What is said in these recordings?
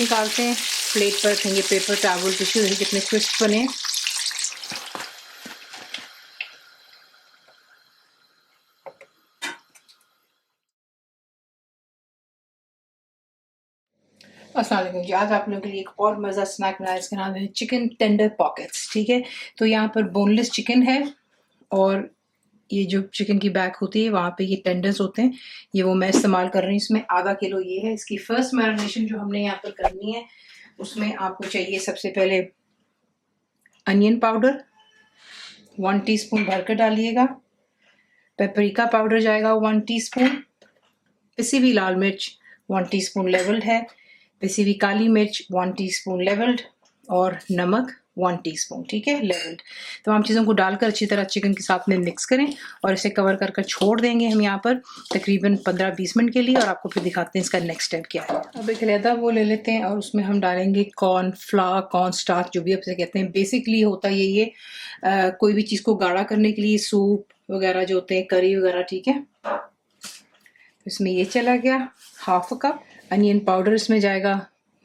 निकालते हैं, प्लेट पर रखेंगे, पेपर टॉवल टिश्यू, देखिए कितने क्रिस्प बने। अस्सलाम वालेकुम जी, आज आप लोगों के लिए एक और मज़ा स्नैक बनाया, इसका नाम है चिकन टेंडर पॉकेट्स। ठीक है, तो यहाँ पर बोनलेस चिकन है और ये जो चिकन की बैक होती है वहाँ पे ये टेंडर्स होते हैं, ये वो मैं इस्तेमाल कर रही हूँ। इसमें आधा किलो ये है। इसकी फर्स्ट मैरिनेशन जो हमने यहाँ पर करनी है उसमें आपको चाहिए सबसे पहले अनियन पाउडर 1 टीस्पून भरकर डालिएगा, पेपरिका पाउडर जाएगा 1 टीस्पून, पिसी हुई लाल मिर्च 1 टीस्पून लेवल्ड है, पिसी हुई काली मिर्च 1 टीस्पून लेवल्ड और नमक 1 टीस्पून, ठीक है, लेवल्ड। तमाम चीज़ों को डालकर अच्छी तरह चिकन के साथ में मिक्स करें और इसे कवर कर छोड़ देंगे हम यहाँ पर तकरीबन 15-20 मिनट के लिए, और आपको फिर दिखाते हैं इसका नेक्स्ट स्टेप क्या है। अब एक लैदा वो ले लेते हैं और उसमें हम डालेंगे कॉर्न फ्लावर, कॉर्न स्टार्च, जो भी आप इसे कहते हैं। बेसिकली होता ये कोई भी चीज़ को गाढ़ा करने के लिए, सूप वगैरह जो होते हैं, करी वगैरह, ठीक है। इसमें ये चला गया half a cup. Onion powder इसमें जाएगा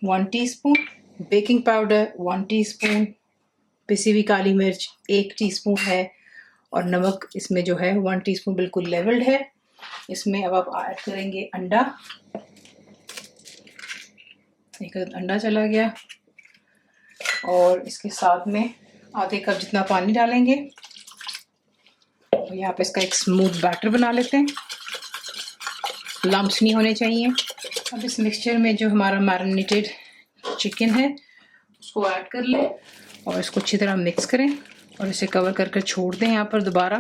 1 टीस्पून, बेकिंग पाउडर 1 टीस्पून, पिसी हुई काली मिर्च 1 टीस्पून है, और नमक इसमें जो है 1 टीस्पून बिल्कुल लेवल्ड है। इसमें अब आप ऐड करेंगे अंडा, एक अंडा चला गया, और इसके साथ में आधे कप जितना पानी डालेंगे। और यहाँ पे इसका एक स्मूथ बैटर बना लेते हैं, लम्प्स नहीं होने चाहिए। अब इस मिक्सचर में जो हमारा मैरिनेटेड चिकन है उसको ऐड कर लें और इसको अच्छी तरह मिक्स करें और इसे कवर करके छोड़ दें यहाँ पर दोबारा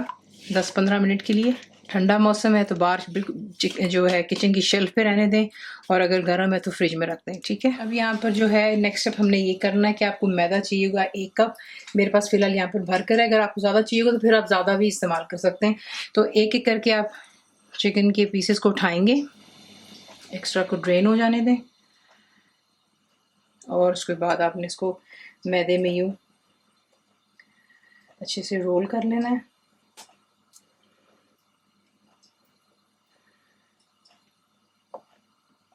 10-15 मिनट के लिए। ठंडा मौसम है तो बाहर बिल्कुल जो है किचन की शेल्फ पे रहने दें, और अगर गर्म है तो फ्रिज में रख दें, ठीक है। अब यहाँ पर जो है नेक्स्ट स्टेप हमने ये करना है कि आपको मैदा चाहिए होगा 1 कप। मेरे पास फिलहाल यहाँ पर भर कर है, अगर आपको ज़्यादा चाहिए होगा तो फिर आप ज़्यादा भी इस्तेमाल कर सकते हैं। तो एक एक करके आप चिकन के पीसेस को उठाएंगे, एक्स्ट्रा को ड्रेन हो जाने दें, और उसके बाद आपने इसको मैदे में यूँ अच्छे से रोल कर लेना है।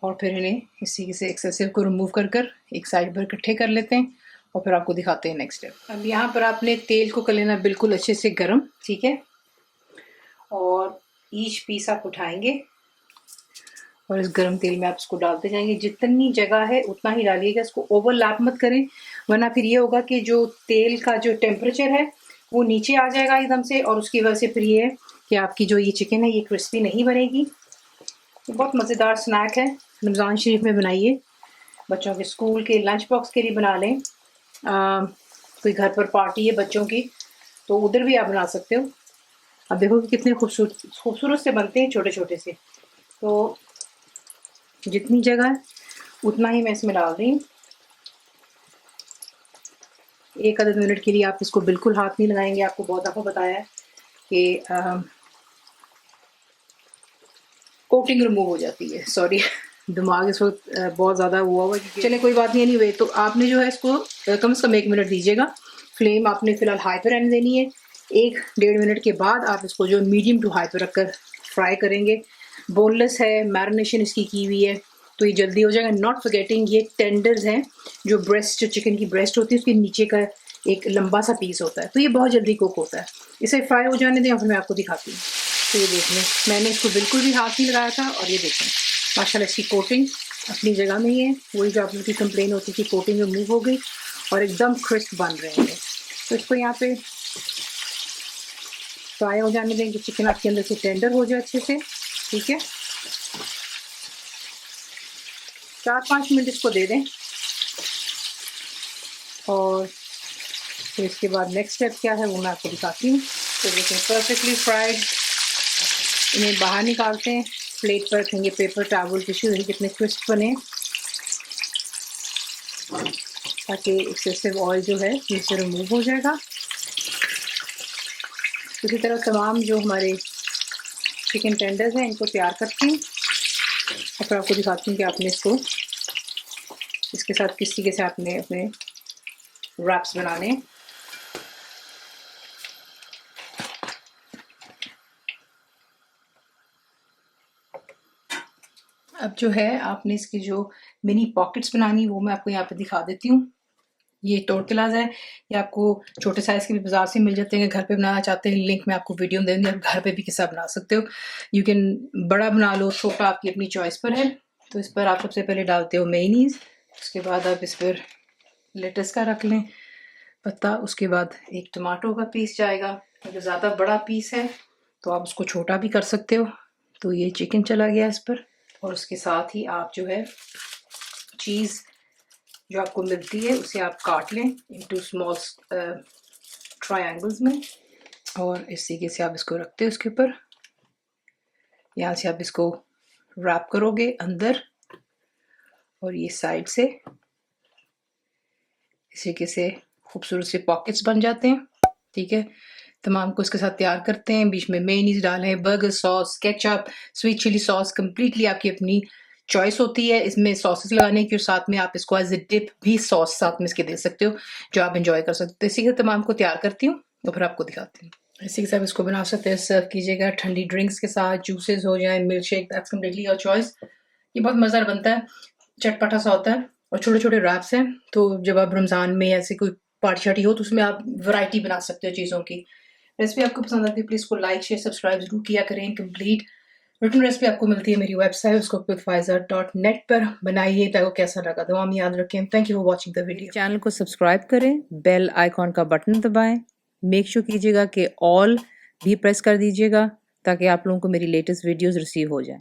और फिर इन्हें इसी से एक्सेसिव को रिमूव कर एक साइड पर इकट्ठे कर लेते हैं, और फिर आपको दिखाते हैं नेक्स्ट स्टेप। अब यहाँ पर आपने तेल को कर लेना बिल्कुल अच्छे से गर्म, ठीक है, और ईच पीस आप उठाएंगे और इस गर्म तेल में आप इसको डालते जाएंगे। जितनी जगह है उतना ही डालिएगा, इसको ओवरलैप मत करें, वरना फिर ये होगा कि जो तेल का जो टेम्परेचर है वो नीचे आ जाएगा एकदम से, और उसकी वजह से फिर ये है कि आपकी जो ये चिकन है ये क्रिस्पी नहीं बनेगी। ये बहुत मज़ेदार स्नैक है, रमज़ान शरीफ में बनाइए, बच्चों के स्कूल के लंच बॉक्स के लिए बना लें, कोई घर पर पार्टी है बच्चों की तो उधर भी आप बना सकते हो। अब देखो कि कितने खूबसूरत से बनते हैं, छोटे छोटे से। तो जितनी जगह है उतना ही मैं इसमें डाल रही हूँ। 1 आध मिनट के लिए आप इसको बिल्कुल हाथ नहीं लगाएंगे, आपको बहुत दफ़ा बताया है कि कोटिंग रिमूव हो जाती है। सॉरी दिमाग इस वक्त बहुत ज़्यादा हुआ हुआ है। चले कोई बात नहीं, एनीवे तो आपने जो है इसको कम से कम 1 मिनट दीजिएगा। फ्लेम आपने फ़िलहाल हाई पर रहने देनी है। 1-1.5 मिनट के बाद आप इसको जो मीडियम टू हाई पर रखकर फ्राई करेंगे। बोनलेस है, मैरिनेशन इसकी की हुई है, तो ये जल्दी हो जाएगा। नॉट फॉरगेटिंग ये टेंडर्स हैं, जो ब्रेस्ट, जो चिकन की ब्रेस्ट होती है उसके नीचे का एक लंबा सा पीस होता है, तो ये बहुत जल्दी कुक होता है। इसे फ्राई हो जाने दें और फिर मैं आपको दिखाती हूँ। तो ये देख लें, मैंने इसको बिल्कुल भी हाथ नहीं लगाया था, और ये देखें माशाल्लाह इसकी कोटिंग अपनी जगह में ही है। वही जो आप लोगों की कंप्लेन होती थी, कोटिंग रिमूव हो गई और एकदम क्रिस्प बन रहे हैं। तो इसको यहाँ पे फ्राई हो जाने देंगे, चिकन आपके अंदर से टेंडर हो जाए अच्छे से, ठीक है। 4-5 मिनट इसको दे दें, और फिर इसके बाद नेक्स्ट स्टेप क्या है वो मैं आपको दिखाती हूँ। तो देखें परफेक्टली फ्राइड, इन्हें बाहर निकालते हैं, प्लेट पर रखेंगे, पेपर टॉवल टिश्यू, देखिए कितने क्रिस्प बने, ताकि एक्सेसिव ऑयल जो है नीचे रिमूव हो जाएगा। इसी तरह तमाम जो हमारे चिकन टेंडर्स हैं इनको तैयार करती हूँ, और फिर आपको दिखाती हूँ कि आपने इसको इसके साथ किस तरीके से आपने अपने रैप्स बनाने हैं। अब जो है आपने इसकी जो मिनी पॉकेट्स बनानी, वो मैं आपको यहाँ पे दिखा देती हूँ। ये टोरटिलाज है, ये आपको छोटे साइज़ के भी बाज़ार से मिल जाते हैं। घर पे बनाना चाहते हैं, लिंक मैं आपको वीडियो में दे दूँगी, आप घर पे भी किस्सा बना सकते हो। यू कैन बड़ा बना लो, छोटा आपकी अपनी चॉइस पर है। तो इस पर आप सबसे पहले डालते हो मेयोनीज़, उसके बाद आप इस पर लेटस का रख लें पत्ता, उसके बाद एक टमाटो का पीस जाएगा। अगर ज़्यादा बड़ा पीस है तो आप उसको छोटा भी कर सकते हो। तो ये चिकन चला गया इस पर, और उसके साथ ही आप जो है चीज़ जो आपको मिलती है उसे आप काट लें इनटू स्मॉल ट्रायंगल्स में, और इस तरीके से आप इसको रखते हो उसके ऊपर। यहाँ से आप इसको रैप करोगे अंदर, और ये साइड से इस तरीके से खूबसूरत से पॉकेट्स बन जाते हैं। ठीक है, तमाम को इसके साथ तैयार करते हैं। बीच में मेयोनीज डालें, burger sauce, ketchup, sweet chilli sauce, completely आपकी अपनी चॉइस होती है इसमें सॉसेस लगाने की, और साथ में आप इसको एज ए डिप भी सॉस साथ में इसके दे सकते हो जो आप इंजॉय कर सकते हो। इसी के तमाम को तैयार करती हूँ तो फिर आपको दिखाती हूँ। इसी के साथ इसको बना सकते हैं, सर्व कीजिएगा ठंडी ड्रिंक्स के साथ, जूसेस हो जाए, milk shake, that's completely your choice. ये बहुत मज़ेदार बनता है, चटपटा सा होता है, और छोटे छोटे रैप्स हैं। तो जब आप रमज़ान में ऐसे कोई पार्टी शार्टी हो तो उसमें आप वैरायटी बना सकते हो चीज़ों की। रेसिपी आपको पसंद आती है प्लीज़ को लाइक शेयर सब्सक्राइब जरूर किया करें। कंप्लीट रिटर्न रेसिपी आपको मिलती है मेरी वेबसाइट उसको.pfizer.net पर। बनाइए, आपको कैसा लगा दुआ में याद रखें। Thank you for watching the video. Channel को सब्सक्राइब करें, बेल आइकॉन का बटन दबाएं, मेक श्योर कीजिएगा कि ऑल भी प्रेस कर दीजिएगा ताकि आप लोगों को मेरी लेटेस्ट वीडियोज़ रिसीव हो जाएं।